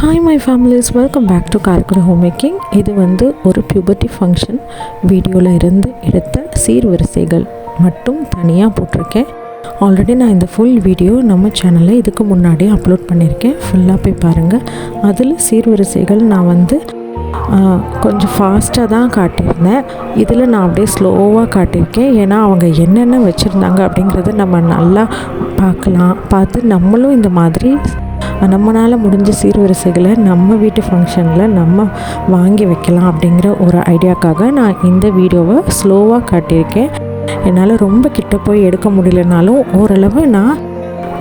Hi my families, welcome back to Karaikudi home making. இது ஒரு puberty function வீடியோவில் இருந்து எடுத்த சீர்வரிசைகள் மட்டும் தனியாக போட்டிருக்கேன். ஆல்ரெடி நான் இந்த ஃபுல் வீடியோ நம்ம சேனலில் இதுக்கு முன்னாடி அப்லோட் பண்ணியிருக்கேன். ஃபுல்லாக போய் பாருங்கள். அதில் சீர்வரிசைகள் நான் கொஞ்சம் ஃபாஸ்ட்டாக தான் காட்டியிருந்தேன். இதில் நான் அப்படியே ஸ்லோவாக காட்டியிருக்கேன். ஏன்னா அவங்க என்னென்ன வச்சுருந்தாங்க அப்படிங்கிறத நம்ம நல்லா பார்த்து நம்மளும் இந்த மாதிரி நம்மளால் முடிஞ்ச சீர்வரிசைகளை நம்ம வீட்டு ஃபங்க்ஷனில் நம்ம வாங்கி வைக்கலாம் அப்படிங்கிற ஒரு ஐடியாக்காக நான் இந்த வீடியோவை ஸ்லோவாக காட்டியிருக்கேன். என்னால் ரொம்ப கிட்ட போய் எடுக்க முடியலனாலும் ஓரளவு நான்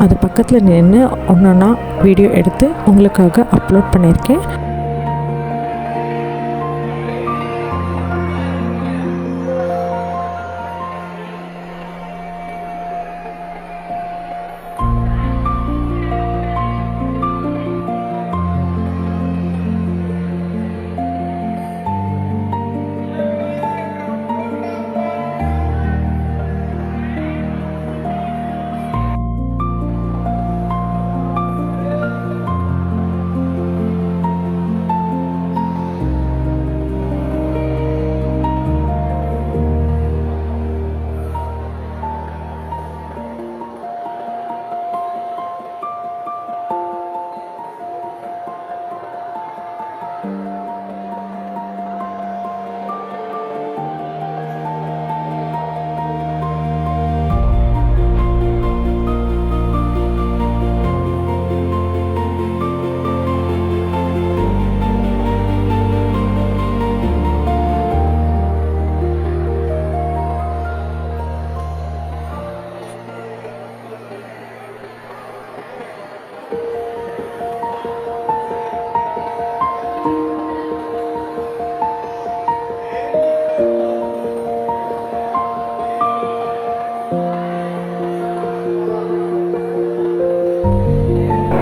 அது பக்கத்தில் நின்று ஒன்றா வீடியோ எடுத்து உங்களுக்காக அப்லோட் பண்ணியிருக்கேன்.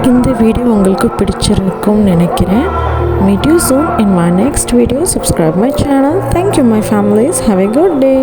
இந்த வீடியோ உங்களுக்கு பிடிச்சிருக்கும்னு நினைக்கிறேன். Meet you soon in my next video. Subscribe my channel. Thank you my families. Have a good day.